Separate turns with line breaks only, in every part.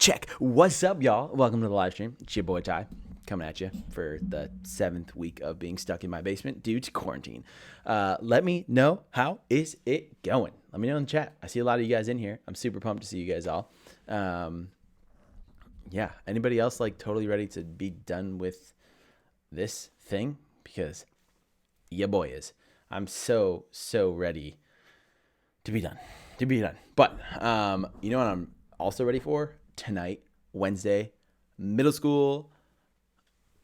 check. What's up, y'all? Welcome to the live stream. It's your boy Ty coming at you for the 7th week of being stuck in my basement due to quarantine. Let me know, how is it going? Let me know in the chat. I see a lot of you guys in here. I'm super pumped to see you guys all. Yeah, anybody else like totally ready to be done with this thing? Because your boy is. I'm so ready to be done. But you know what I'm also ready for? Tonight, Wednesday, middle school,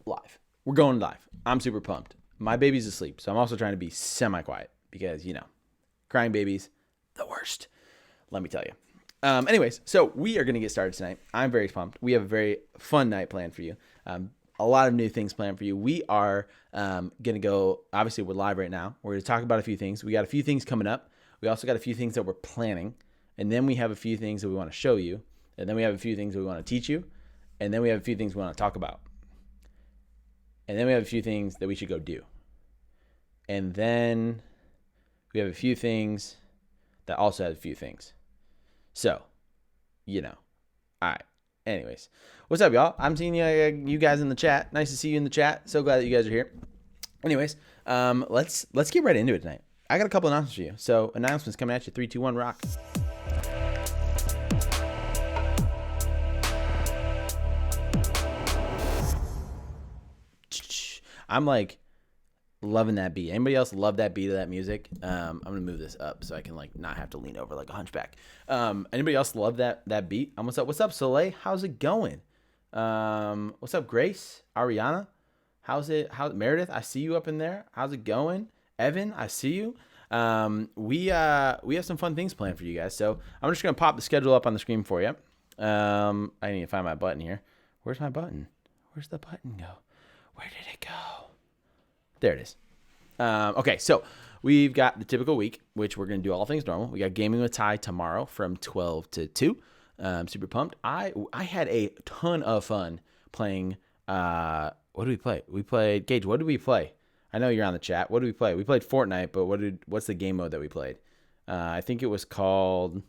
live. We're going live. I'm super pumped. My baby's asleep, so I'm also trying to be semi-quiet because, you know, crying babies, the worst. Let me tell you. Anyways, so we are going to get started tonight. I'm very pumped. We have a very fun night planned for you. A lot of new things planned for you. We are going to go, obviously we're live right now. We're going to talk about a few things. We got a few things coming up. We also got a few things that we're planning. And then we have a few things that we want to show you. And then we have a few things that we want to teach you. And then we have a few things we want to talk about. And then we have a few things that we should go do. And then we have a few things that also have a few things. So, you know. All right. Anyways, what's up, y'all? I'm seeing you guys in the chat. Nice to see you in the chat. So glad that you guys are here. Anyways, let's get right into it tonight. I got a couple announcements for you. So, announcements coming at you. 3, 2, 1, rock. I'm like loving that beat. Anybody else love that beat of that music? I'm gonna move this up so I can like not have to lean over like a hunchback. Anybody else love that beat? What's up, Soleil? How's it going? What's up, Grace? Ariana? How's Meredith? I see you up in there. How's it going? Evan, I see you. We have some fun things planned for you guys. So I'm just gonna pop the schedule up on the screen for you. I need to find my button here. Where's my button? Where's the button go? Where did it go? There it is. Okay, so we've got the typical week, which we're going to do all things normal. We got Gaming with Ty tomorrow from 12 to 2. I'm super pumped. I had a ton of fun playing. What did we play? We played, Gage, what did we play? I know you're on the chat. What did we play? We played Fortnite, but what's the game mode that we played? I think it was called,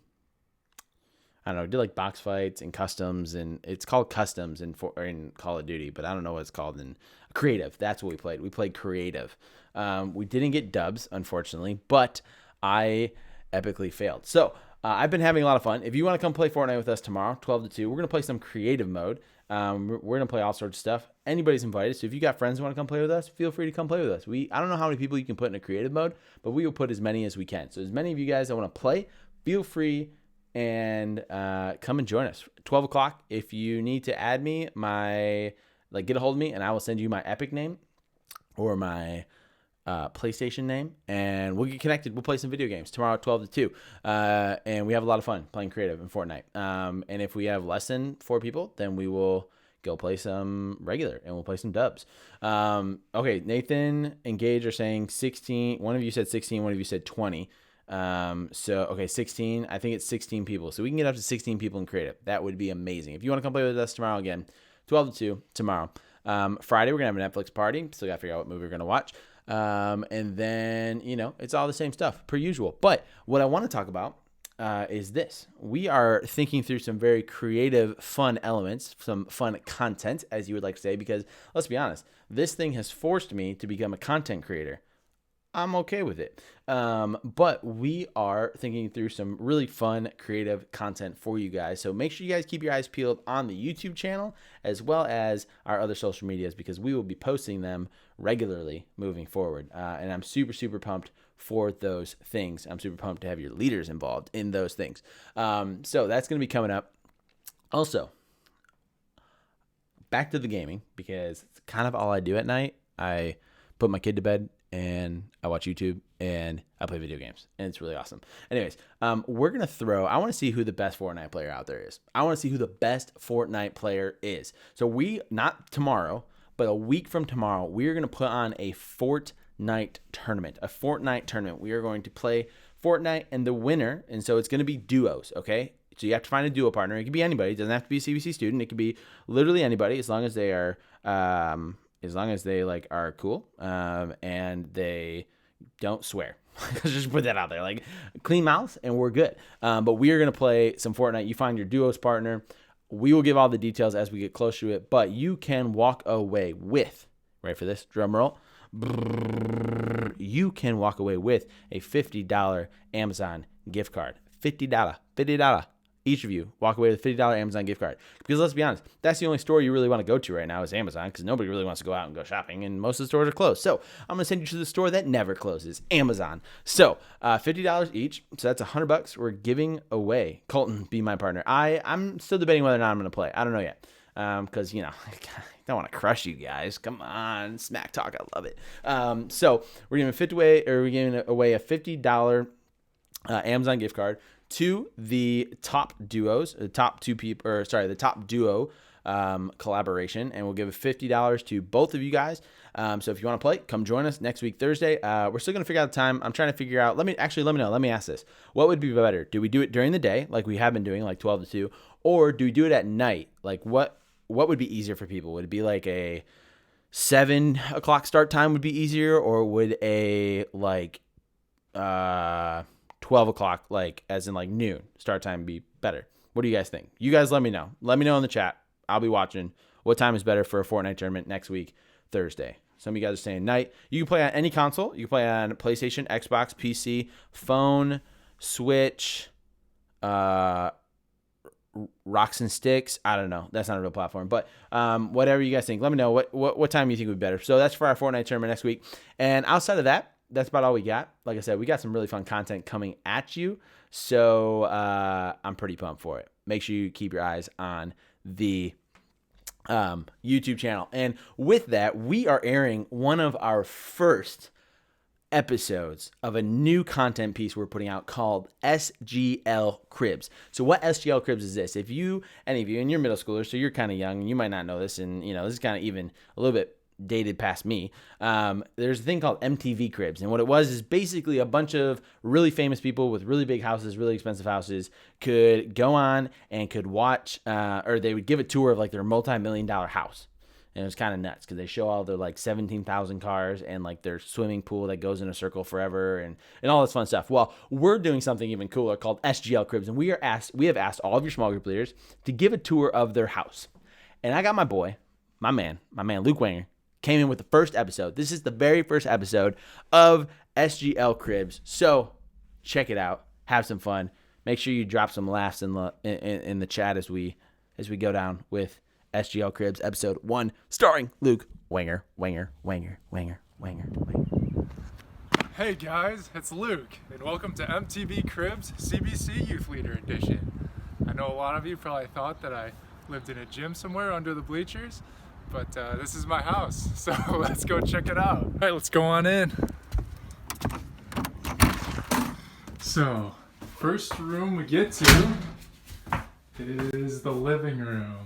I don't know, did like box fights and customs, and it's called customs in Call of Duty, but I don't know what it's called in creative. That's what we played. We played creative. We didn't get dubs, unfortunately, but I epically failed. So I've been having a lot of fun. If you want to come play Fortnite with us tomorrow, 12 to 2, we're going to play some creative mode. We're going to play all sorts of stuff. Anybody's invited. So if you got friends who want to come play with us, feel free to come play with us. I don't know how many people you can put in a creative mode, but we will put as many as we can. So as many of you guys that want to play, feel free and come and join us. 12 o'clock. If you need to add me, get a hold of me, and I will send you my Epic name or my PlayStation name, and we'll get connected. We'll play some video games tomorrow at 12 to 2. And we have a lot of fun playing creative in Fortnite. And if we have less than 4 people, then we will go play some regular, and we'll play some dubs. Okay, Nathan and Gage are saying 16. One of you said 16, one of you said 20. Okay, 16. I think it's 16 people. So we can get up to 16 people in creative. That would be amazing. If you want to come play with us tomorrow again, 12 to 2 tomorrow. Friday, we're going to have a Netflix party. Still got to figure out what movie we're going to watch. And then, it's all the same stuff per usual. But what I want to talk about is this. We are thinking through some very creative, fun elements, some fun content, as you would like to say, because let's be honest, this thing has forced me to become a content creator. I'm okay with it. But we are thinking through some really fun, creative content for you guys. So make sure you guys keep your eyes peeled on the YouTube channel as well as our other social medias, because we will be posting them regularly moving forward. And I'm super pumped for those things. I'm super pumped to have your leaders involved in those things. So that's going to be coming up. Also, back to the gaming, because it's kind of all I do at night. I put my kid to bed, and I watch YouTube, and I play video games, and it's really awesome. Anyways, we're going to I want to see who the best Fortnite player out there is. I want to see who the best Fortnite player is. So not tomorrow, but a week from tomorrow, we're going to put on a Fortnite tournament. We are going to play Fortnite, and the winner, and so it's going to be duos, okay? So you have to find a duo partner. It could be anybody. It doesn't have to be a Cbc student. It could be literally anybody, as long as they are are cool, and they don't swear. Let's just put that out there. Like, clean mouth, and we're good. But we are going to play some Fortnite. You find your duos partner. We will give all the details as we get closer to it, but you can walk away with, ready for this, drum roll, you can walk away with a $50 Amazon gift card. $50. Each of you walk away with a $50 Amazon gift card. Because let's be honest, that's the only store you really want to go to right now is Amazon, because nobody really wants to go out and go shopping, and most of the stores are closed. So I'm going to send you to the store that never closes, Amazon. So $50 each, so that's $100 we're giving away. Colton, be my partner. I'm still debating whether or not I'm going to play. I don't know yet, because, I don't want to crush you guys. Come on, smack talk, I love it. So we're giving away a $50 Amazon gift card to the top duos, the top duo collaboration, and we'll give $50 to both of you guys. So if you want to play, come join us next week, Thursday. We're still going to figure out the time. I'm trying to figure out, let me know. Let me ask this. What would be better? Do we do it during the day, like we have been doing, like 12 to 2, or do we do it at night? Like what would be easier for people? Would it be like a 7 o'clock start time would be easier, or would a 12 o'clock, like as in like noon start time, be better? What do you guys think? You guys let me know. Let me know in the chat. I'll be watching. What time is better for a Fortnite tournament next week, Thursday? Some of you guys are saying night. You can play on any console. You can play on PlayStation, Xbox, PC, phone, Switch, Rocks and Sticks. I don't know. That's not a real platform, but whatever you guys think. Let me know what time you think would be better. So that's for our Fortnite tournament next week. And outside of that, that's about all we got. Like I said, we got some really fun content coming at you. So I'm pretty pumped for it. Make sure you keep your eyes on the YouTube channel. And with that, we are airing one of our first episodes of a new content piece we're putting out called SGL Cribs. So what SGL Cribs is this? If any of you, and you're middle schoolers, so you're kind of young, and you might not know this, and this is kind of even a little bit dated past me. There's a thing called MTV Cribs, and what it was is basically a bunch of really famous people with really big houses, really expensive houses, could go on and could watch, or they would give a tour of like their multi-million-dollar house. And it was kind of nuts because they show all their like 17,000 cars and like their swimming pool that goes in a circle forever and all this fun stuff. Well, we're doing something even cooler called SGL Cribs, and we have asked all of your small group leaders to give a tour of their house. And I got my man Luke Wanger, came in with the first episode. This is the very first episode of SGL Cribs. So check it out. Have some fun. Make sure you drop some laughs in the chat as we go down with SGL Cribs episode 1, starring Luke Wanger.
Hey guys, it's Luke, and welcome to MTV Cribs Cbc Youth Leader Edition. I know a lot of you probably thought that I lived in a gym somewhere under the bleachers, but this is my house, so let's go check it out. All right, let's go on in. So, first room we get to is the living room.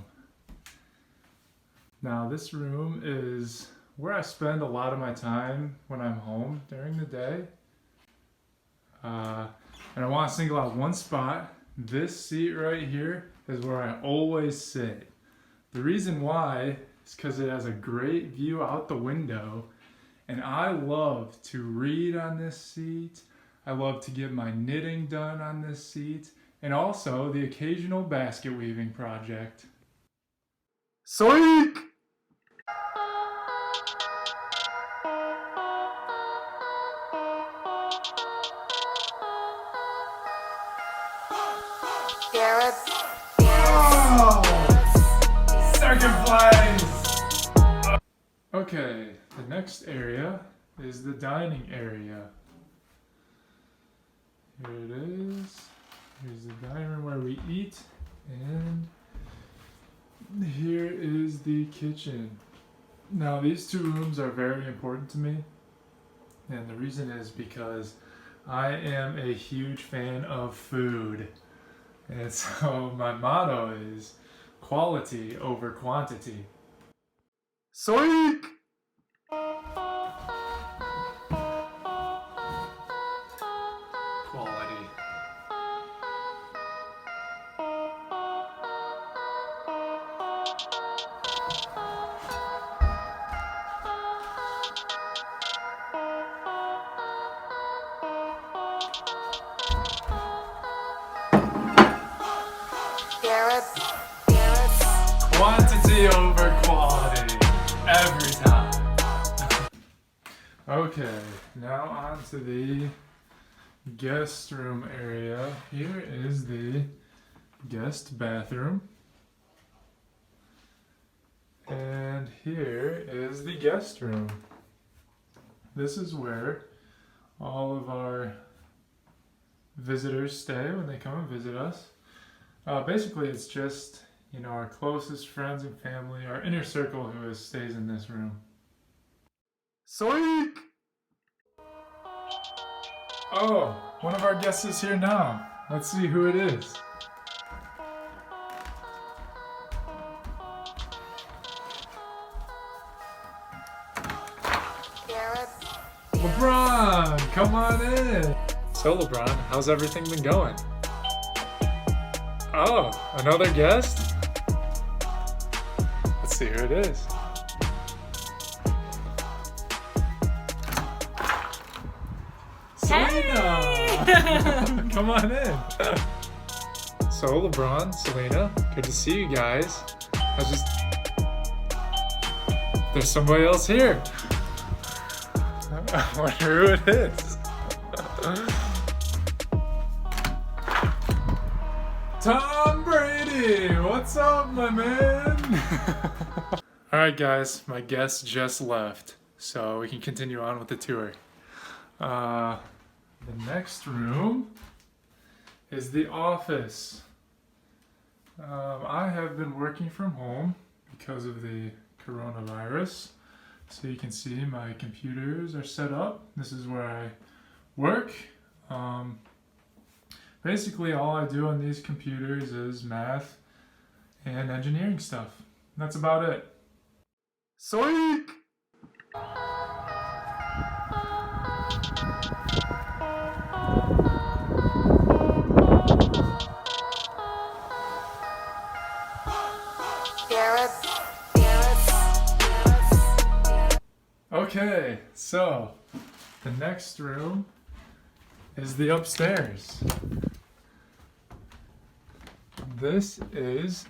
Now, this room is where I spend a lot of my time when I'm home during the day. And I want to single out one spot. This seat right here is where I always sit. The reason why is because it has a great view out the window, and I love to read on this seat. I love to get my knitting done on this seat, and also the occasional basket weaving project. Soik! Oh! Second place! Okay, the next area is the dining area. Here it is. Here's the dining room where we eat, and here is the kitchen. Now, these two rooms are very important to me, and the reason is because I am a huge fan of food. And so my motto is quality over quantity. Soik! Quality. Okay, now on to the guest room area. Here is the guest bathroom. And here is the guest room. This is where all of our visitors stay when they come and visit us. Basically, it's just, our closest friends and family, our inner circle who stays in this room. Soik! Oh, one of our guests is here now. Let's see who it is. LeBron, come on in. So LeBron, how's everything been going? Oh, another guest? Let's see who it is. Selena! Come on in. So LeBron, Selena, good to see you guys. There's somebody else here. I wonder who it is. Tom Brady! What's up, my man? Alright guys, my guest just left, so we can continue on with the tour. The next room is the office. I have been working from home because of the coronavirus. So you can see my computers are set up. This is where I work. Basically all I do on these computers is math and engineering stuff. That's about it. Soik! Okay, so the next room is the upstairs. This is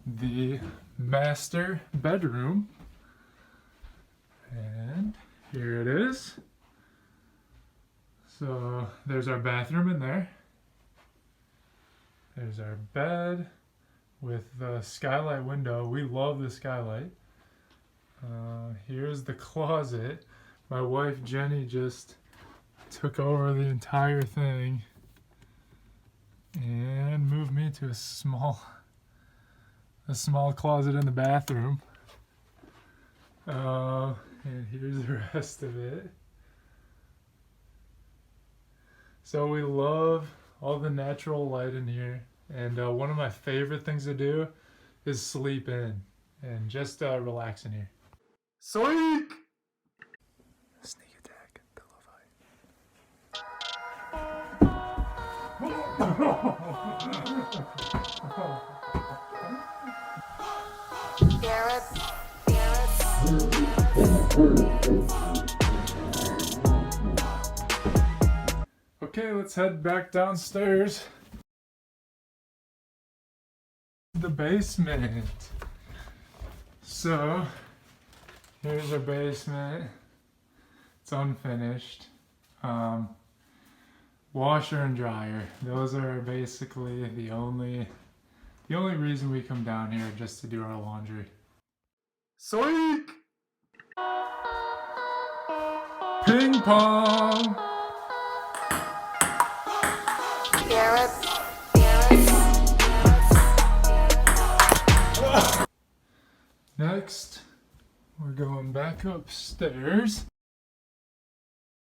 the master bedroom. And here it is. So there's our bathroom in there. There's our bed with the skylight window. We love the skylight. Here's the closet. My wife Jenny just took over the entire thing and moved me to a small closet in the bathroom. And here's the rest of it. So we love all the natural light in here, and one of my favorite things to do is sleep in and just relax in here. Soik! Sneak attack, pillow fight. Okay, let's head back downstairs. The basement. So, here's our basement. It's unfinished. Washer and dryer. Those are basically the only reason we come down here, just to do our laundry. Soik! Ping pong! Next, we're going back upstairs.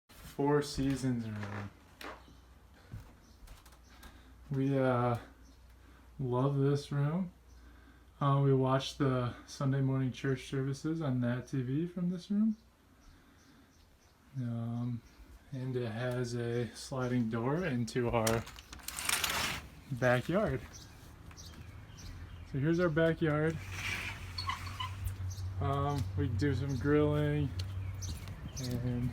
Four Seasons room. We love this room. We watch the Sunday morning church services on Nat TV from this room. And it has a sliding door into our backyard. So here's our backyard. We do some grilling, and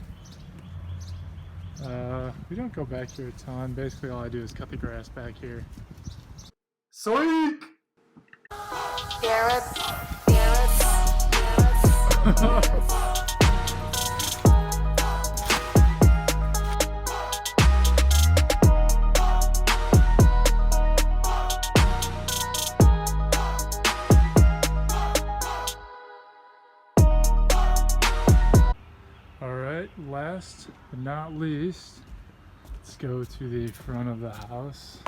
we don't go back here a ton. Basically all I do is cut the grass back here. Soik! right, last but not least, let's go to the front of the house.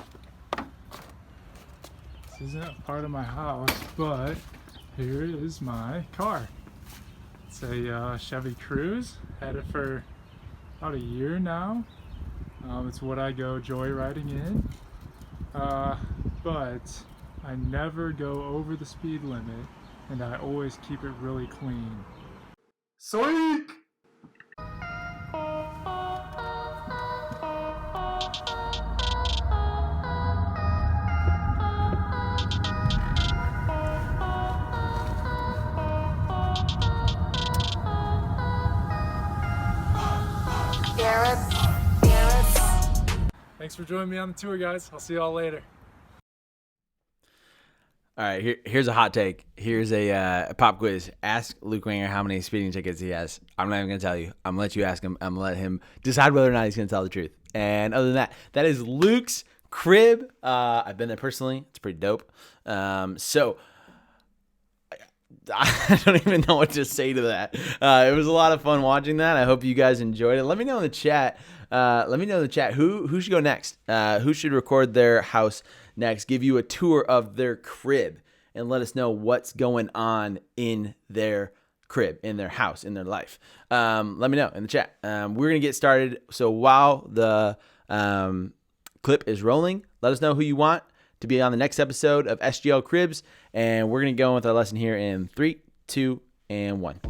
This isn't a part of my house, but here is my car. It's a Chevy Cruze. Had it for about a year now. It's what I go joyriding in. But I never go over the speed limit, and I always keep it really clean. Psych! Thanks for joining me on the tour, guys. I'll see y'all later.
All right, here's a hot take. Here's a pop quiz. Ask Luke Wanger how many speeding tickets he has. I'm not even going to tell you. I'm going to let you ask him. I'm going to let him decide whether or not he's going to tell the truth. And other than that, that is Luke's crib. I've been there personally. It's pretty dope. So I don't even know what to say to that. It was a lot of fun watching that. I hope you guys enjoyed it. Let me know in the chat. Who should go next. Who should record their house next? Give you a tour of their crib and let us know what's going on in their crib, in their house, in their life. Let me know in the chat. We're gonna get started. So while the clip is rolling, let us know who you want to be on the next episode of SGL Cribs, and we're going to go with our lesson here in 3, 2, and 1.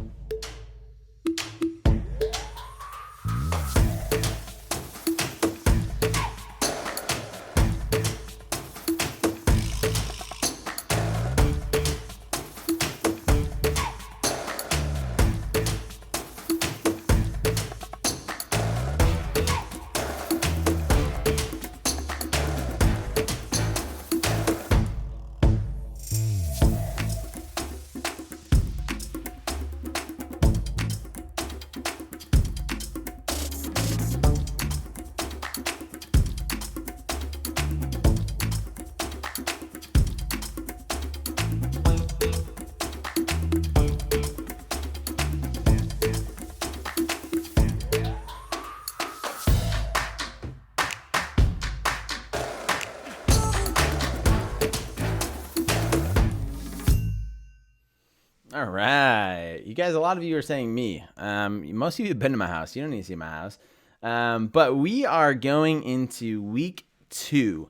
All right. You guys, a lot of you are saying me. Most of you have been to my house. You don't need to see my house. But we are going into week 2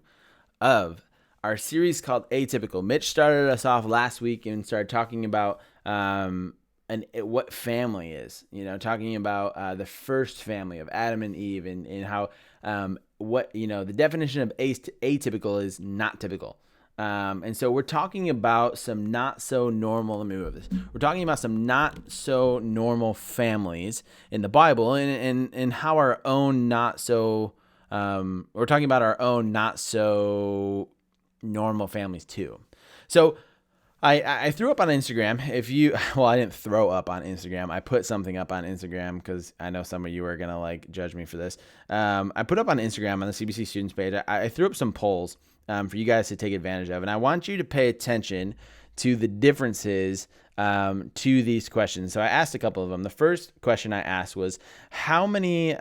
of our series called Atypical. Mitch started us off last week and started talking about what family is. You know, talking about the first family of Adam and Eve and how the definition of atypical is not typical. And so we're talking about some not so normal, let me move this. We're talking about some not so normal families in the Bible and how our own not so, we're talking about our own not so normal families too. So I threw up on Instagram. I didn't throw up on Instagram. I put something up on Instagram because I know some of you are going to judge me for this. I put up on Instagram on the Cbc Students page. I threw up some polls for you guys to take advantage of. And I want you to pay attention to the differences to these questions. So I asked a couple of them. The first question I asked was, how many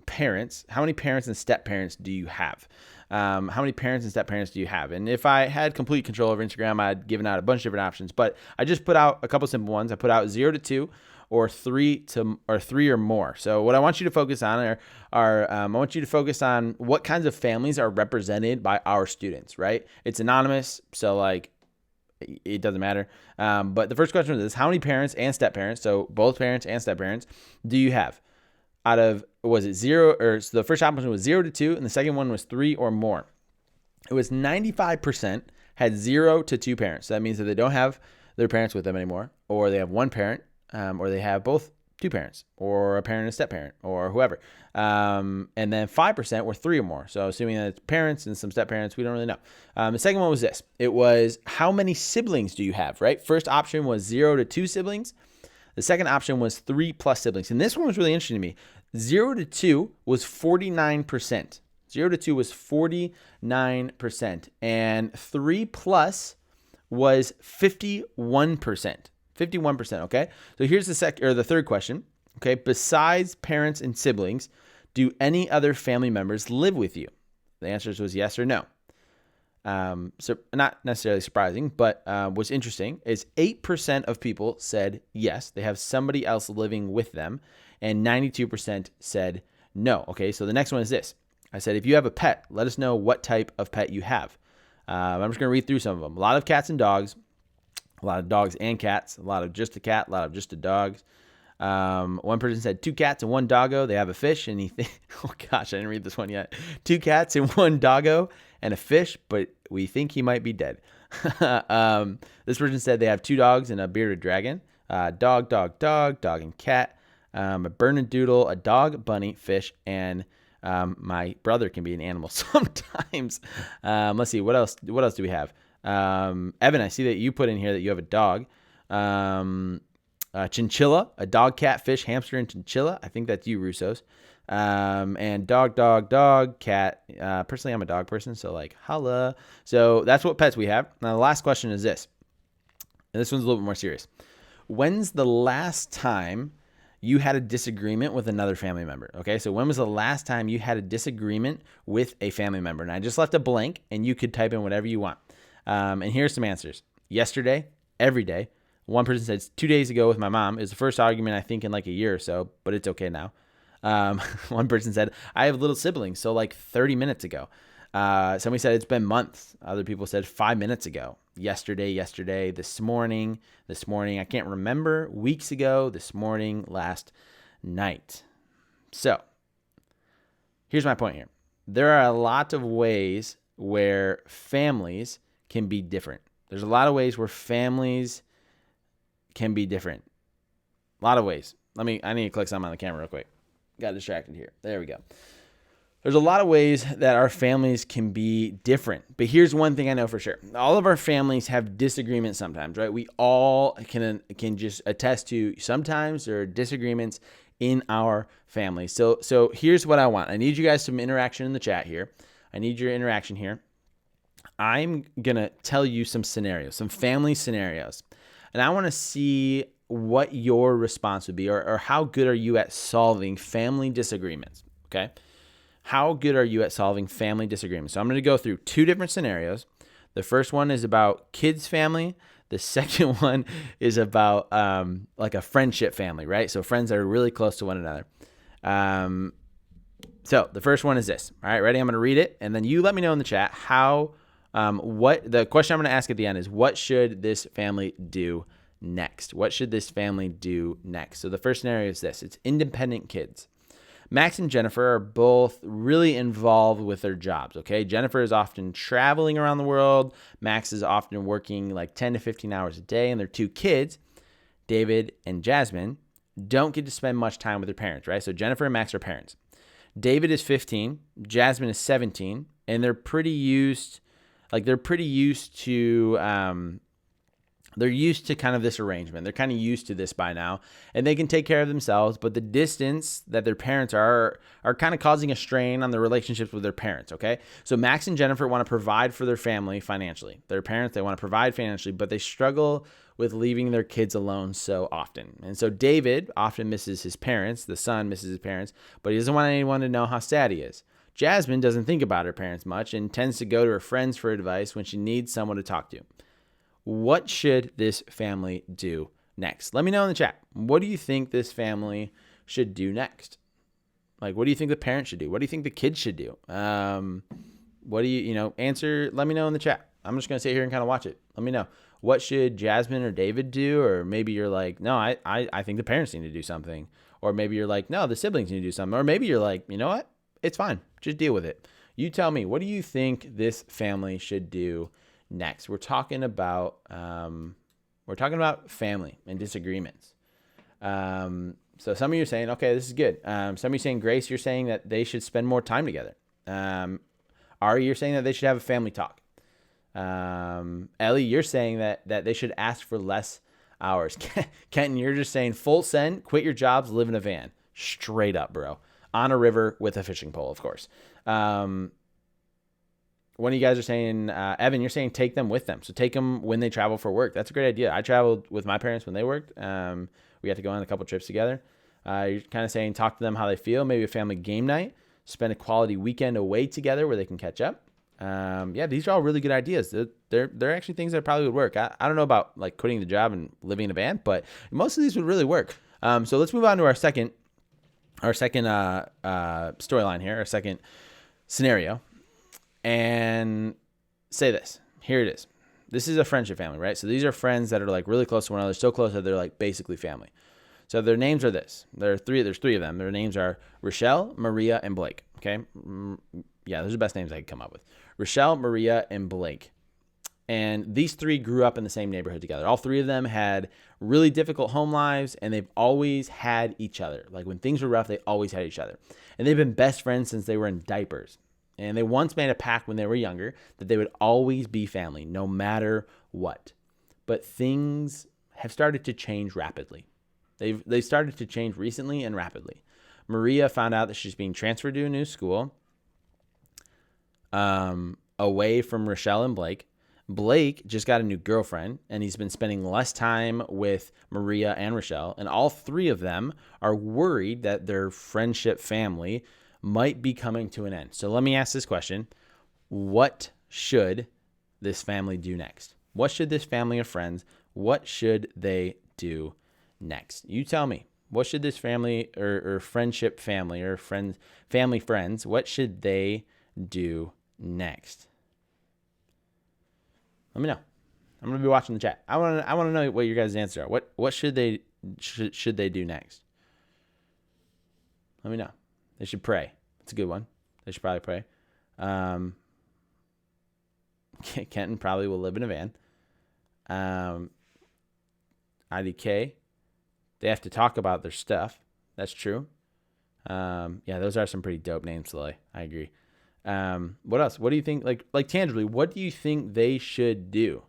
parents and step parents do you have? How many parents and step parents do you have? And if I had complete control over Instagram, I'd given out a bunch of different options, but I just put out a couple simple ones. I put out 0 to 2 or 3 or more. So what I want you to focus on are what kinds of families are represented by our students, right? It's anonymous, so it doesn't matter. But the first question was this: how many parents and step parents, so both parents and step parents, do you have? Out of, was it 0, or so the first option was 0 to 2, and the second one was 3 or more. It was 95% had 0 to 2 parents. So that means that they don't have their parents with them anymore, or they have one parent, or they have both 2 parents, or a parent and a step parent, or whoever. And then 5% were 3 or more. So assuming that it's parents and some step parents, we don't really know. The second one was this. It was, how many siblings do you have, right? First option was 0 to 2 siblings. The second option was 3 plus siblings. And this one was really interesting to me. 0 to 2 was 49%. 0 to 2 was 49%. And 3 plus was 51%. 51%, okay? So here's the third question. Okay, besides parents and siblings, do any other family members live with you? The answer was yes or no. So not necessarily surprising, but what's interesting is 8% of people said yes, they have somebody else living with them, and 92% said no. Okay, so the next one is this. I said, if you have a pet, let us know what type of pet you have. I'm just going to read through some of them. A lot of cats and dogs, a lot of dogs and cats, a lot of just a cat, a lot of just a dogs. One person said 2 cats and 1 doggo. They have a fish, and oh gosh, I didn't read this one yet. 2 cats and 1 doggo and a fish, but we think he might be dead. This person said they have 2 dogs and a bearded dragon. Dog and cat. A Bernedoodle, a dog, bunny, fish, and my brother can be an animal sometimes. Let's see, what else do we have? Evan, I see that you put in here that you have a dog. Chinchilla, a dog, cat, fish, hamster, and chinchilla. I think that's you, Russos. And dog, cat. Personally, I'm a dog person, so like, holla. So that's what pets we have. Now, the last question is this. And this one's a little bit more serious. When's the last time you had a disagreement with another family member? Okay, so when was the last time you had a disagreement with a family member? And I just left a blank, and you could type in whatever you want. And here's some answers. Yesterday, every day. One person said 2 days ago with my mom. It was the first argument, I think, in like a year or so, but it's okay now. One person said, I have little siblings, so like 30 minutes ago. Somebody said it's been months. Other people said 5 minutes ago. Yesterday, this morning, I can't remember, weeks ago, this morning, last night. So here's my point here. There are a lot of ways where families can be different. There's a lot of ways where families can be different. A lot of ways. I need to click something on the camera real quick. Got distracted here. There we go. There's a lot of ways that our families can be different. But here's one thing I know for sure. All of our families have disagreements sometimes, right? We all can just attest to sometimes there are disagreements in our family. So here's what I want. I need you guys some interaction in the chat here. I need your interaction here. I'm going to tell you some scenarios, some family scenarios. And I want to see what your response would be, or how good are you at solving family disagreements, okay? How good are you at solving family disagreements? So I'm going to go through 2 different scenarios. The first one is about kids' family. The second one is about like a friendship family, right? So friends that are really close to one another. So the first one is this. All right, ready? I'm going to read it, and then you let me know in the chat what the question I'm going to ask at the end is, what should this family do next? What should this family do next? So the first scenario is this. It's independent kids. Max and Jennifer are both really involved with their jobs, okay? Jennifer is often traveling around the world. Max is often working like 10 to 15 hours a day, and their 2 kids, David and Jasmine, don't get to spend much time with their parents, right? So Jennifer and Max are parents. David is 15, Jasmine is 17, and they're pretty used to kind of this arrangement. They're kind of used to this by now, and they can take care of themselves, but the distance that their parents are kind of causing a strain on their relationships with their parents, okay? So Max and Jennifer want to provide for their family financially. Their parents, they want to provide financially, but they struggle with leaving their kids alone so often. And so David often misses his parents. The son misses his parents, but he doesn't want anyone to know how sad he is. Jasmine doesn't think about her parents much and tends to go to her friends for advice when she needs someone to talk to. What should this family do next? Let me know in the chat. What do you think this family should do next? Like, what do you think the parents should do? What do you think the kids should do? What do you answer? Let me know in the chat. I'm just going to sit here and kind of watch it. Let me know. What should Jasmine or David do? Or maybe you're like, no, I think the parents need to do something. Or maybe you're like, no, the siblings need to do something. Or maybe you're like, you know what? It's fine. Just deal with it. You tell me, what do you think this family should do next? We're talking about family and disagreements. So some of you are saying, okay, this is good. Some of you saying, Grace, you're saying that they should spend more time together. Ari, you're saying that they should have a family talk. Ellie, you're saying that they should ask for less hours. Kenton, you're just saying full send, quit your jobs, live in a van. Straight up, bro. On a river with a fishing pole, of course. One of you guys are saying, Evan, you're saying take them with them. So take them when they travel for work. That's a great idea. I traveled with my parents when they worked. We had to go on a couple trips together. You're kind of saying talk to them how they feel, maybe a family game night, spend a quality weekend away together where they can catch up. Yeah, these are all really good ideas. They're actually things that probably would work. I don't know about like quitting the job and living in a van, but most of these would really work. So let's move on to our second storyline here, our second scenario, and say this. Here it is. This is a friendship family, right? So these are friends that are like really close to one another, so close that they're like basically family. So their names are this. There's three of them. Their names are Rochelle, Maria, and Blake. Okay. Yeah, those are the best names I could come up with. Rochelle, Maria, and Blake. And these three grew up in the same neighborhood together. All three of them had really difficult home lives, and they've always had each other. Like when things were rough, they always had each other. And they've been best friends since they were in diapers. And they once made a pact when they were younger that they would always be family, no matter what. But things have started to change rapidly. They've started to change recently and rapidly. Maria found out that she's being transferred to a new school, away from Rochelle and Blake. Blake just got a new girlfriend, and he's been spending less time with Maria and Rochelle. And all three of them are worried that their friendship family might be coming to an end. So let me ask this question. What should this family do next? What should this family of friends, what should they do next? You tell me. What should this family or friendship family or family friends, what should they do next? Let me know. I'm gonna be watching the chat. I want to know what your guys' answers are. What should they do next? Let me know. They should pray. That's a good one. They should probably pray. Kenton probably will live in a van. IDK. They have to talk about their stuff. That's true. Yeah, those are some pretty dope names, Slay. I agree. What else? What do you think? Like tangibly, what do you think they should do?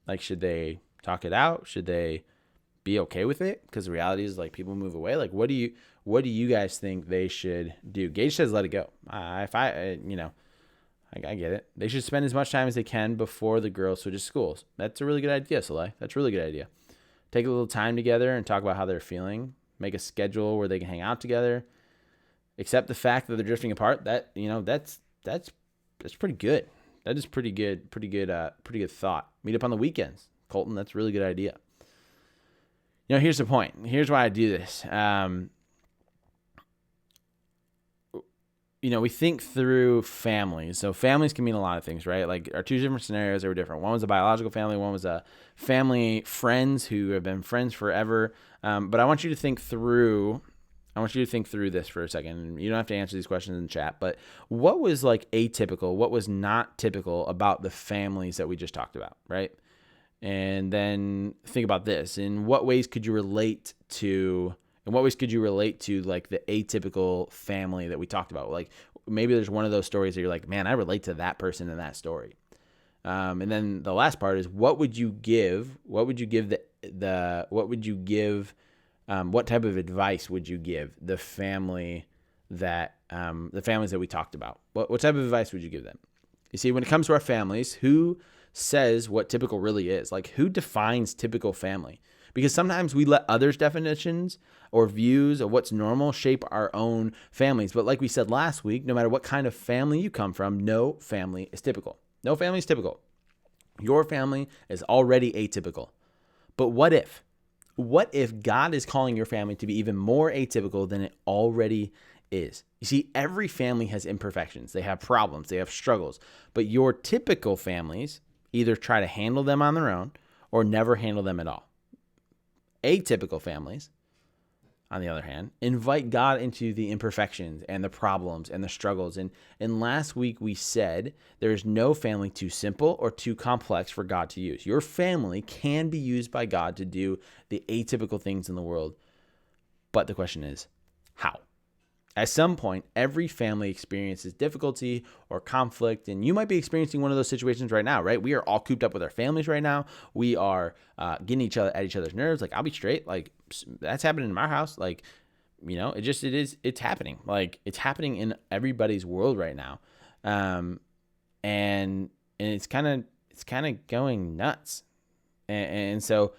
Like, should they talk it out? Should they be okay with it? Because the reality is, like, people move away. Like, what do you guys think they should do? Gage says, let it go. I get it. They should spend as much time as they can before the girls switch schools. That's a really good idea, Soleil. That's a really good idea. Take a little time together and talk about how they're feeling. Make a schedule where they can hang out together. Accept the fact that they're drifting apart. That's pretty good. That is pretty good thought. Meet up on the weekends, Colton. That's a really good idea. Here's the point. Here's why I do this. We think through families. So families can mean a lot of things, right? Like our two different scenarios are different. One was a biological family. One was a family friends who have been friends forever. But I want you to think through this for a second. You don't have to answer these questions in the chat, but what was like atypical? What was not typical about the families that we just talked about, right? And then think about this. In what ways could you relate to like the atypical family that we talked about? Like maybe there's one of those stories that you're like, man, I relate to that person in that story. And then the last part is what type of advice would you give the families that we talked about? What type of advice would you give them? You see, when it comes to our families, who says what typical really is? Like, who defines typical family? Because sometimes we let others' definitions or views of what's normal shape our own families. But like we said last week, no matter what kind of family you come from, no family is typical. No family is typical. Your family is already atypical. But what if? What if God is calling your family to be even more atypical than it already is? You see, every family has imperfections. They have problems. They have struggles. But your typical families either try to handle them on their own or never handle them at all. Atypical families, on the other hand, invite God into the imperfections and the problems and the struggles. And last week we said there is no family too simple or too complex for God to use. Your family can be used by God to do the atypical things in the world. But the question is, how? At some point, every family experiences difficulty or conflict, and you might be experiencing one of those situations right now, right? We are all cooped up with our families right now. We are getting each other's nerves. Like, I'll be straight. Like, that's happening in my house. Like, it's happening. Like, it's happening in everybody's world right now, and it's kind of going nuts, and so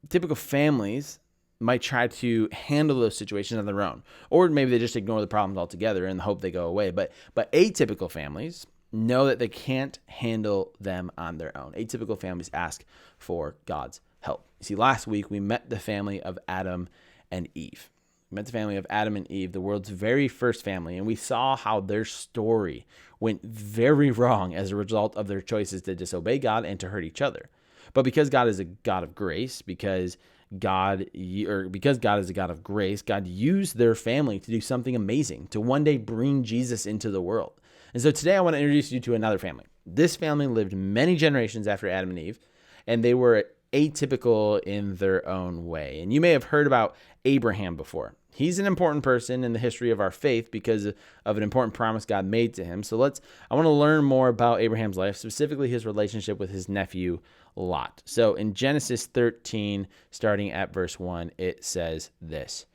typical families might try to handle those situations on their own, or maybe they just ignore the problems altogether and hope they go away. But atypical families know that they can't handle them on their own. Atypical families ask for God's help. You see, last week we met the family of Adam and Eve. We met the family of Adam and Eve, the world's very first family, and we saw how their story went very wrong as a result of their choices to disobey God and to hurt each other. But because God is a God of grace, because God is a God of grace, God used their family to do something amazing, to one day bring Jesus into the world. And so today I want to introduce you to another family. This family lived many generations after Adam and Eve, and they were atypical in their own way. And you may have heard about Abraham before. He's an important person in the history of our faith because of an important promise God made to him. So I want to learn more about Abraham's life, specifically his relationship with his nephew Lot. So in Genesis 13, starting at verse 1, it says this.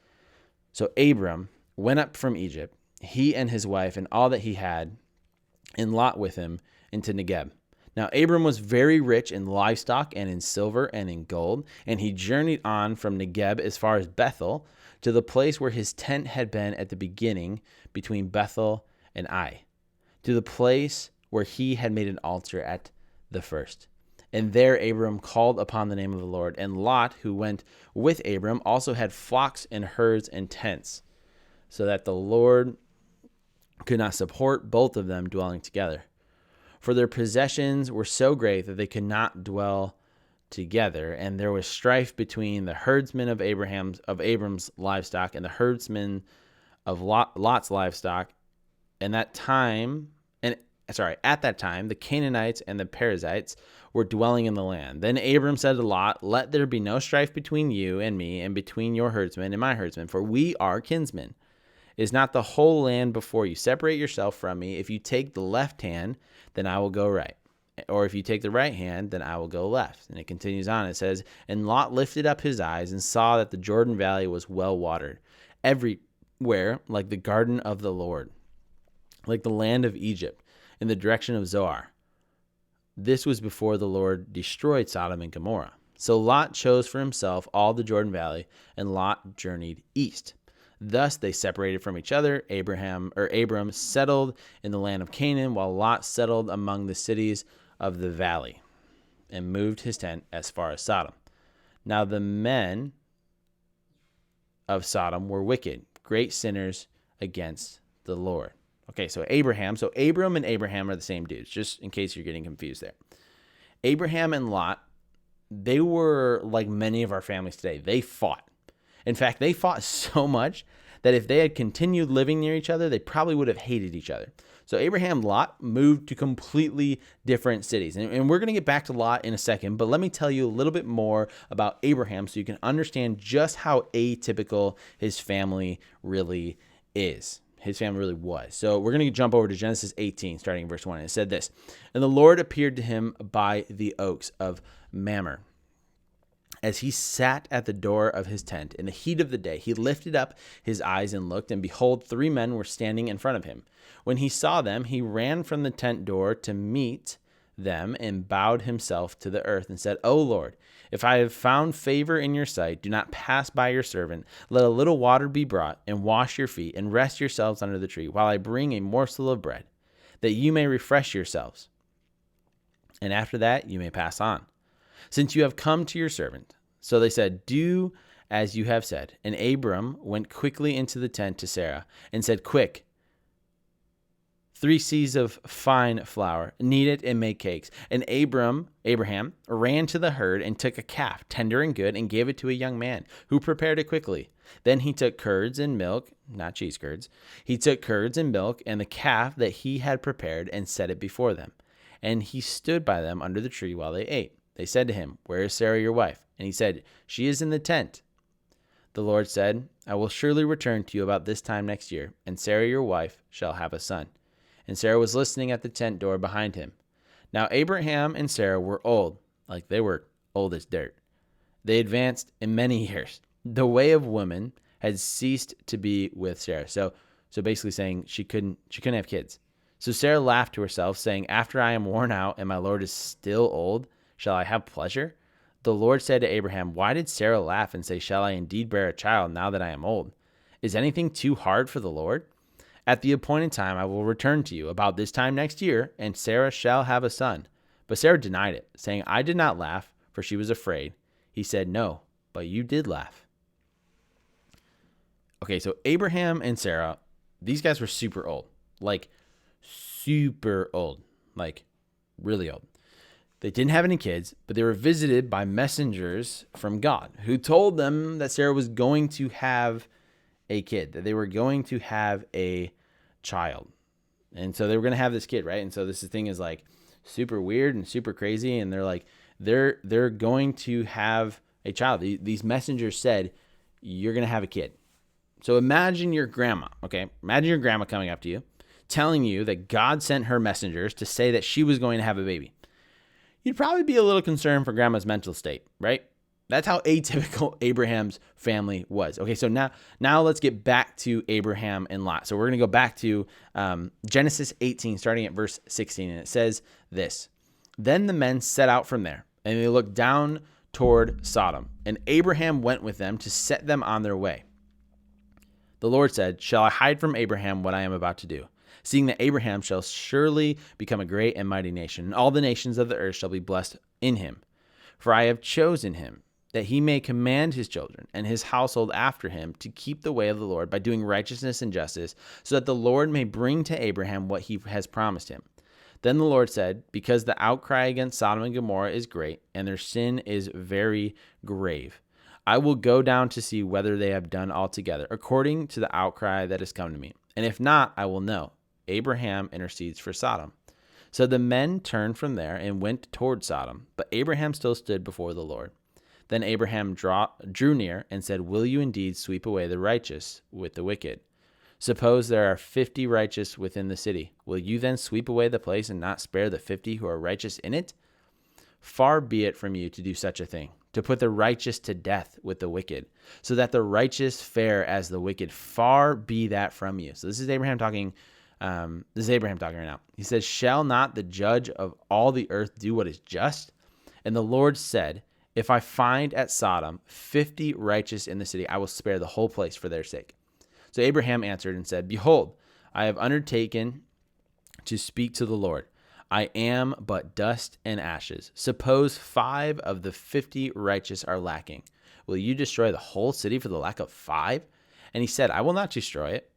So Abram went up from Egypt, he and his wife and all that he had, and Lot with him, into Negeb. Now Abram was very rich in livestock and in silver and in gold, and he journeyed on from Negeb as far as Bethel, to the place where his tent had been at the beginning between Bethel and Ai, to the place where he had made an altar at the first. And there Abram called upon the name of the Lord. And Lot, who went with Abram, also had flocks and herds and tents, so that the Lord could not support both of them dwelling together. For their possessions were so great that they could not dwell together, and there was strife between the herdsmen of Abram's livestock and the herdsmen of Lot's livestock. At that time, the Canaanites and the Perizzites were dwelling in the land. Then Abram said to Lot, "Let there be no strife between you and me, and between your herdsmen and my herdsmen, for we are kinsmen. Is not the whole land before you? Separate yourself from me. If you take the left hand, then I will go right. Or if you take the right hand, then I will go left." And it continues on. It says, "And Lot lifted up his eyes and saw that the Jordan Valley was well watered, everywhere like the garden of the Lord, like the land of Egypt, in the direction of Zoar." This was before the Lord destroyed Sodom and Gomorrah. So Lot chose for himself all the Jordan Valley, and Lot journeyed east. Thus they separated from each other. Abram settled in the land of Canaan, while Lot settled among the cities of the valley and moved his tent as far as Sodom. Now the men of Sodom were wicked, great sinners against the Lord. Okay, so Abram and Abraham are the same dudes, just in case you're getting confused there. Abraham and Lot, they were like many of our families today. They fought. In fact, they fought so much that if they had continued living near each other, they probably would have hated each other. So Abraham and Lot moved to completely different cities. And we're going to get back to Lot in a second, but let me tell you a little bit more about Abraham so you can understand just how atypical his family really is. His family really was. So we're going to jump over to Genesis 18, starting in verse 1. And it said this, "And the Lord appeared to him by the oaks of Mamre. As he sat at the door of his tent in the heat of the day, he lifted up his eyes and looked, and behold, 3 men were standing in front of him. When he saw them, he ran from the tent door to meet them and bowed himself to the earth and said, 'O Lord, if I have found favor in your sight, do not pass by your servant. Let a little water be brought, and wash your feet, and rest yourselves under the tree, while I bring a morsel of bread, that you may refresh yourselves. And after that you may pass on, since you have come to your servant.' So they said, 'Do as you have said.' And Abram went quickly into the tent to Sarah and said, 'Quick, 3 seahs of fine flour, knead it and make cakes.' And Abraham ran to the herd and took a calf, tender and good, and gave it to a young man, who prepared it quickly. Then he took curds and milk," not cheese curds, "he took curds and milk and the calf that he had prepared and set it before them. And he stood by them under the tree while they ate. They said to him, 'Where is Sarah your wife?' And he said, 'She is in the tent.' The Lord said, 'I will surely return to you about this time next year, and Sarah your wife shall have a son.' And Sarah was listening at the tent door behind him. Now Abraham and Sarah were old, like they were old as dirt. They advanced in many years. The way of women had ceased to be with Sarah." So basically saying she couldn't have kids. "So Sarah laughed to herself, saying, 'After I am worn out and my Lord is still old, shall I have pleasure?' The Lord said to Abraham, why did Sarah laugh and say, shall I indeed bear a child now that I am old? Is anything too hard for the Lord? At the appointed time, I will return to you about this time next year, and Sarah shall have a son. But Sarah denied it, saying, I did not laugh, for she was afraid. He said, no, but you did laugh. Okay, so Abraham and Sarah, these guys were super old, like super old, like really old. They didn't have any kids, but they were visited by messengers from God who told them that Sarah was going to have a kid, that they were going to have a child. And so they were going to have this kid, right? And so this thing is like super weird and super crazy. And they're like, they're going to have a child. These messengers said, you're going to have a kid. So imagine your grandma, okay? Imagine your grandma coming up to you, telling you that God sent her messengers to say that she was going to have a baby. You'd probably be a little concerned for grandma's mental state, right? That's how atypical Abraham's family was. Okay, so now let's get back to Abraham and Lot. So we're going to go back to Genesis 18, starting at verse 16, and it says this. Then the men set out from there, and they looked down toward Sodom, and Abraham went with them to set them on their way. The Lord said, shall I hide from Abraham what I am about to do? Seeing that Abraham shall surely become a great and mighty nation, and all the nations of the earth shall be blessed in him. For I have chosen him, that he may command his children and his household after him to keep the way of the Lord by doing righteousness and justice, so that the Lord may bring to Abraham what he has promised him. Then the Lord said, because the outcry against Sodom and Gomorrah is great, and their sin is very grave, I will go down to see whether they have done altogether according to the outcry that has come to me. And if not, I will know. Abraham intercedes for Sodom. So the men turned from there and went toward Sodom, but Abraham still stood before the Lord. Then Abraham drew near and said, will you indeed sweep away the righteous with the wicked? Suppose there are 50 righteous within the city. Will you then sweep away the place and not spare the 50 who are righteous in it? Far be it from you to do such a thing, to put the righteous to death with the wicked, so that the righteous fare as the wicked. Far be that from you. So this is Abraham talking. This is Abraham talking right now. He says, shall not the judge of all the earth do what is just? And the Lord said, if I find at Sodom 50 righteous in the city, I will spare the whole place for their sake. So Abraham answered and said, behold, I have undertaken to speak to the Lord. I am but dust and ashes. Suppose 5 of the 50 righteous are lacking. Will you destroy the whole city for the lack of 5? And he said, I will not destroy it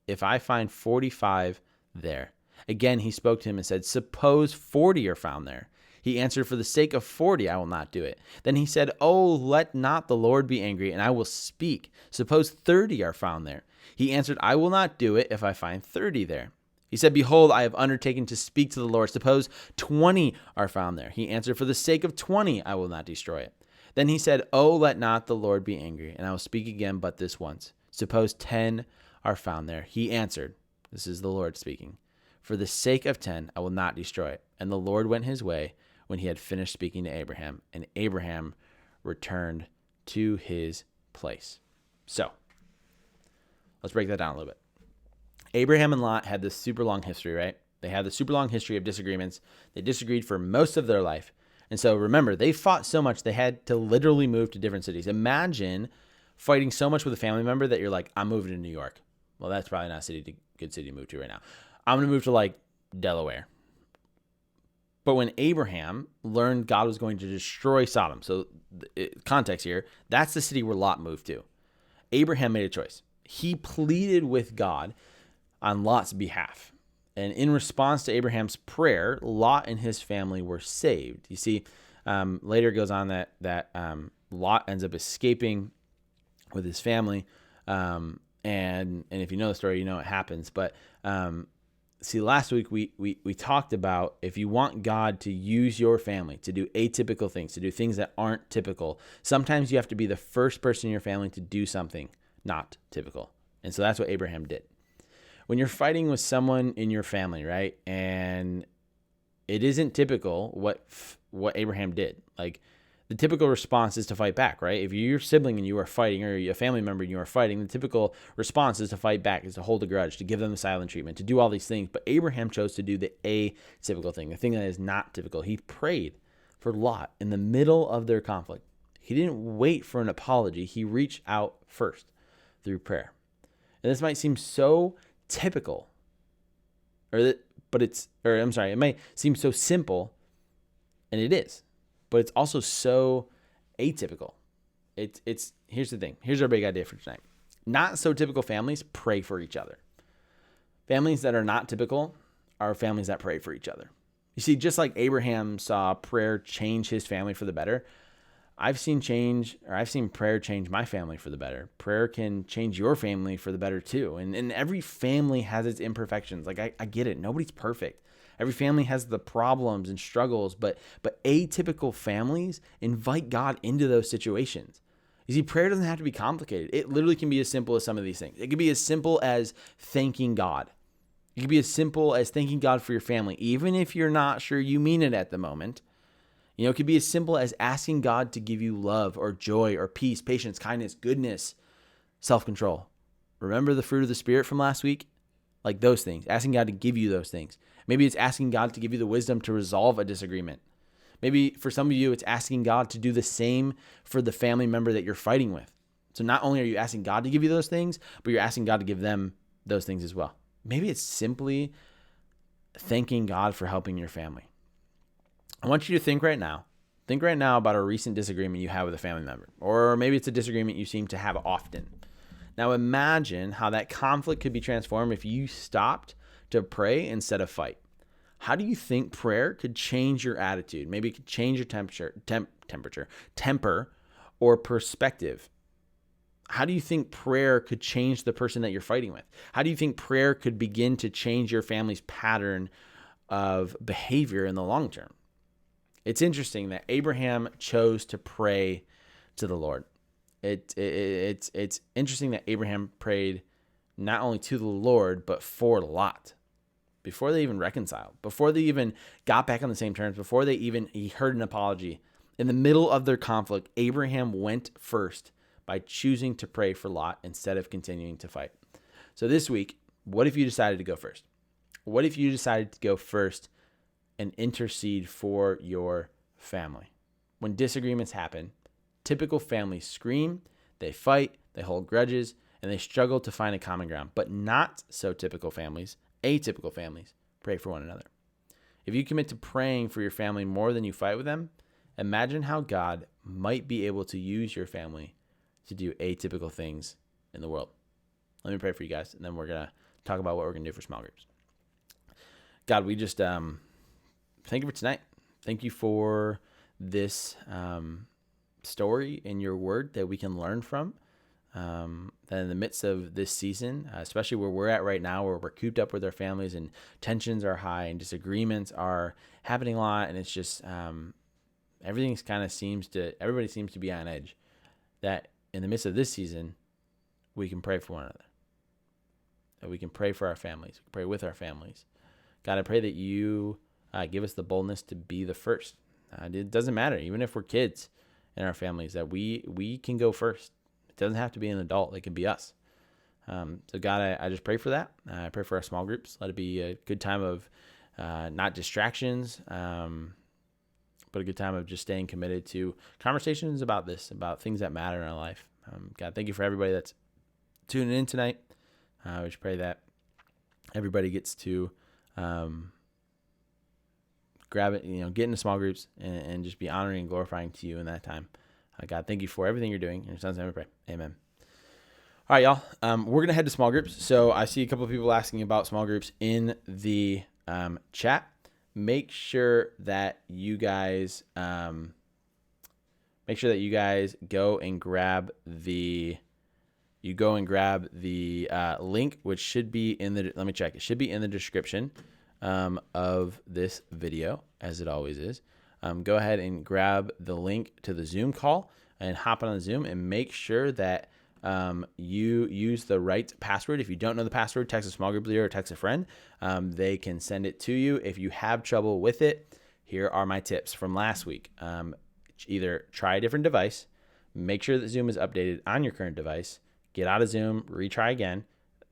if I find 45 there. Again, he spoke to him and said, suppose 40 are found there. He answered, for the sake of 40, I will not do it. Then he said, oh, let not the Lord be angry, and I will speak. Suppose 30 are found there. He answered, I will not do it if I find 30 there. He said, behold, I have undertaken to speak to the Lord. Suppose 20 are found there. He answered, for the sake of 20, I will not destroy it. Then he said, oh, let not the Lord be angry, and I will speak again but this once. Suppose 10 are found there. He answered, this is the Lord speaking, for the sake of 10, I will not destroy it. And the Lord went his way when he had finished speaking to Abraham, and Abraham returned to his place. So let's break that down a little bit. Abraham and Lot had this super long history, right? They had the super long history of disagreements. They disagreed for most of their life. And so remember, they fought so much, they had to literally move to different cities. Imagine fighting so much with a family member that you're like, I'm moving to New York. Well, that's probably not a good city to move to right now. I'm going to move to like Delaware. But when Abraham learned God was going to destroy Sodom, so context here, that's the city where Lot moved to. Abraham made a choice. He pleaded with God on Lot's behalf. And in response to Abraham's prayer, Lot and his family were saved. You see, later it goes on that Lot ends up escaping with his family. And if you know the story, you know what happens. But see, last week we talked about if you want God to use your family to do atypical things, to do things that aren't typical, sometimes you have to be the first person in your family to do something not typical. And so that's what Abraham did. When you're fighting with someone in your family, right, and it isn't typical what Abraham did. Like, the typical response is to fight back, right? If you're your sibling and you are fighting, or a family member and you are fighting, the typical response is to fight back, is to hold a grudge, to give them the silent treatment, to do all these things. But Abraham chose to do the atypical thing, the thing that is not typical. He prayed for Lot in the middle of their conflict. He didn't wait for an apology. He reached out first through prayer. And this might seem so typical, it might seem so simple, and it is, but it's also so atypical. Here's the thing. Here's our big idea for tonight. Not so typical families pray for each other. Families that are not typical are families that pray for each other. You see, just like Abraham saw prayer change his family for the better, I've seen prayer change my family for the better. Prayer can change your family for the better too. And every family has its imperfections. Like I get it. Nobody's perfect. Every family has the problems and struggles, but atypical families invite God into those situations. You see, prayer doesn't have to be complicated. It literally can be as simple as some of these things. It could be as simple as thanking God. It could be as simple as thanking God for your family, even if you're not sure you mean it at the moment. It could be as simple as asking God to give you love or joy or peace, patience, kindness, goodness, self-control. Remember the fruit of the Spirit from last week? Like those things, asking God to give you those things. Maybe it's asking God to give you the wisdom to resolve a disagreement. Maybe for some of you, it's asking God to do the same for the family member that you're fighting with. So not only are you asking God to give you those things, but you're asking God to give them those things as well. Maybe it's simply thanking God for helping your family. I want you to think right now about a recent disagreement you had with a family member, or maybe it's a disagreement you seem to have often. Now imagine how that conflict could be transformed if you stopped to pray instead of fight. How do you think prayer could change your attitude? Maybe it could change your temper, or perspective. How do you think prayer could change the person that you're fighting with? How do you think prayer could begin to change your family's pattern of behavior in the long term? It's interesting that Abraham chose to pray to the Lord. It's interesting that Abraham prayed not only to the Lord, but for Lot. Before they even reconciled, before they even got back on the same terms, before he heard an apology. In the middle of their conflict, Abraham went first by choosing to pray for Lot instead of continuing to fight. So this week, what if you decided to go first? What if you decided to go first and intercede for your family? When disagreements happen, typical families scream, they fight, they hold grudges, and they struggle to find a common ground. But not so typical families, atypical families, pray for one another. If you commit to praying for your family more than you fight with them, imagine how God might be able to use your family to do atypical things in the world. Let me pray for you guys, and then we're going to talk about what we're going to do for small groups. God, we just thank you for tonight. Thank you for this story in your word that we can learn from. That in the midst of this season, especially where we're at right now, where we're cooped up with our families and tensions are high and disagreements are happening a lot, and it's just everybody seems to be on edge. That in the midst of this season, we can pray for one another. That we can pray for our families. We can pray with our families. God, I pray that you give us the boldness to be the first. It doesn't matter, even if we're kids in our families, that we can go first. It doesn't have to be an adult. It can be us. So God, I just pray for that. I pray for our small groups. Let it be a good time of not distractions, but a good time of just staying committed to conversations about about things that matter in our life. God, thank you for everybody that's tuning in tonight. We just pray that everybody gets to grab it, get into small groups and just be honoring and glorifying to you in that time. God, thank you for everything you're doing. In your son's name we pray. Amen. All right, y'all. We're going to head to small groups. So I see a couple of people asking about small groups in the chat. Make sure that you guys go and grab the link, which should be in the, let me check. It should be in the description of this video, as it always is. Go ahead and grab the link to the Zoom call and hop on the Zoom, and make sure that you use the right password. If you don't know the password, text a small group leader or text a friend. They can send it to you. If you have trouble with it, here are my tips from last week. Either try a different device, make sure that Zoom is updated on your current device, get out of Zoom, retry again.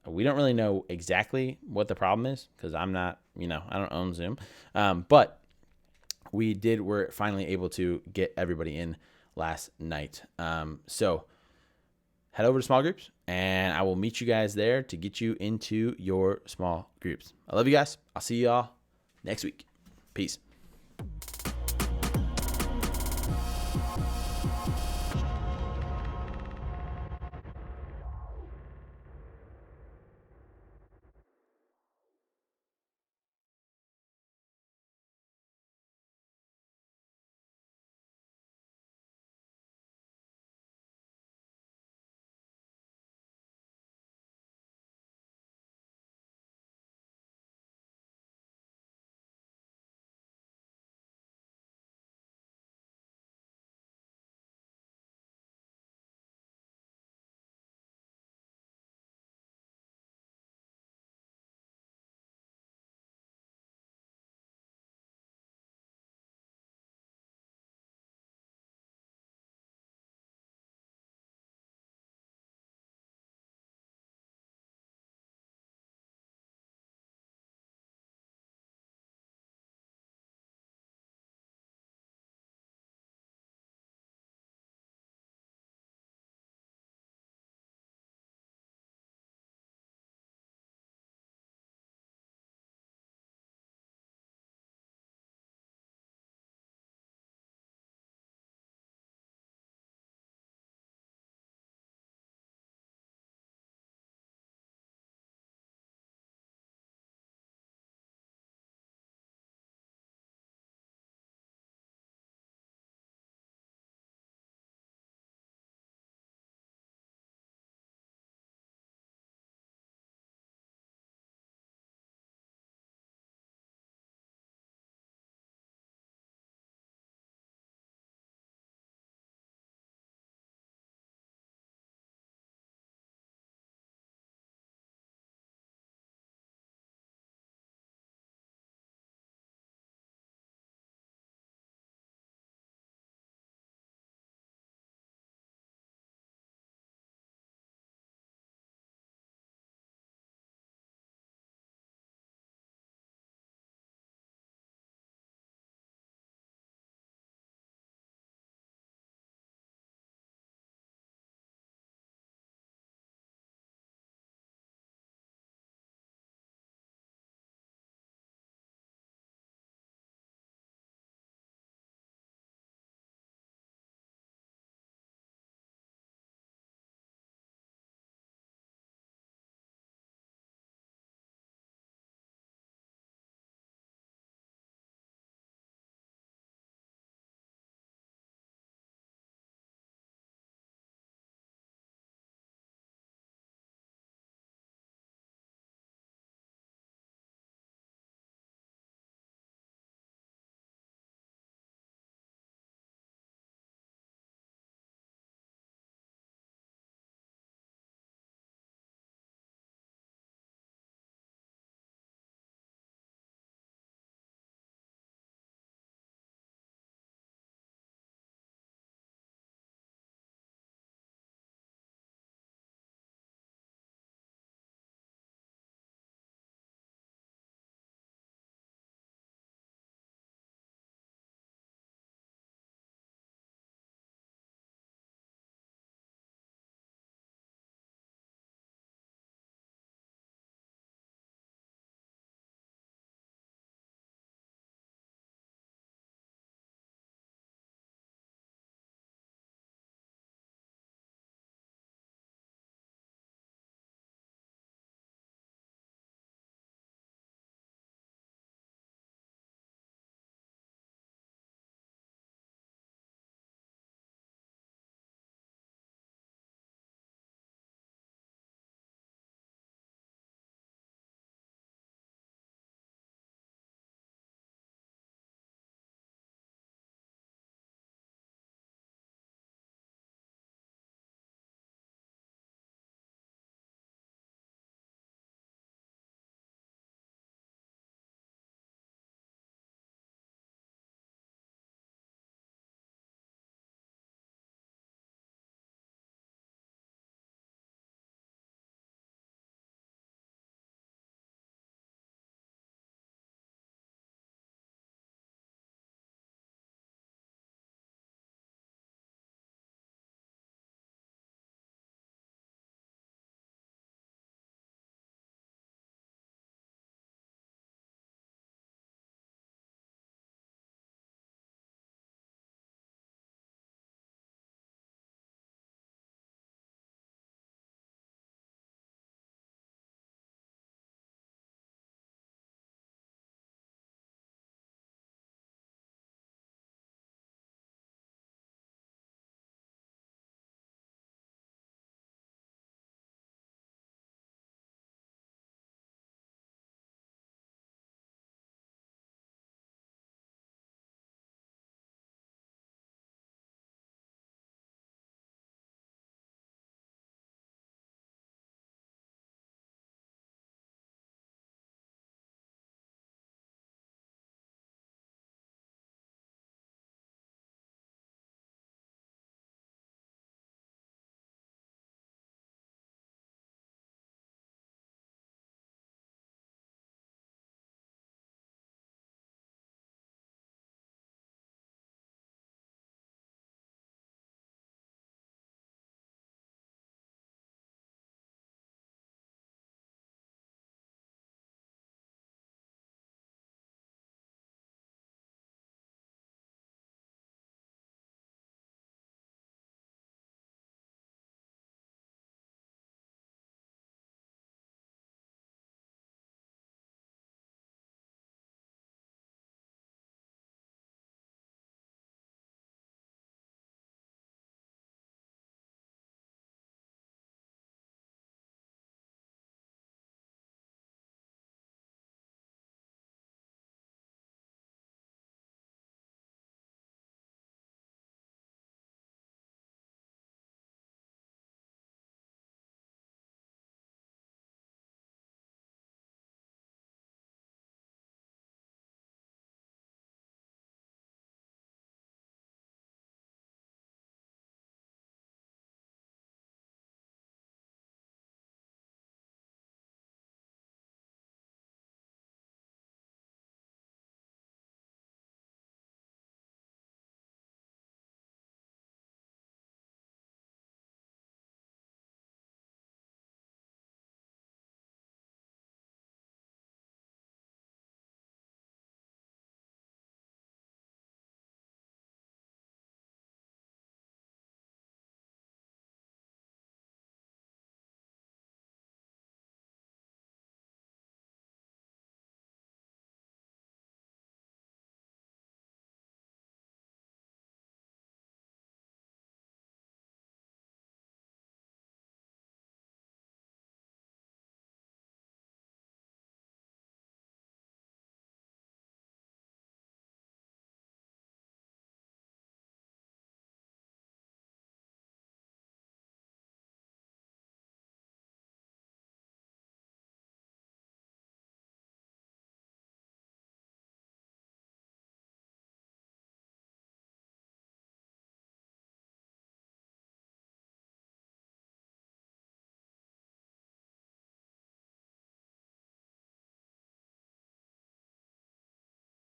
We don't really know exactly what the problem is because I'm not, I don't own Zoom. But we're finally able to get everybody in last night. So head over to small groups, and I will meet you guys there to get you into your small groups. I love you guys. I'll see y'all next week. Peace.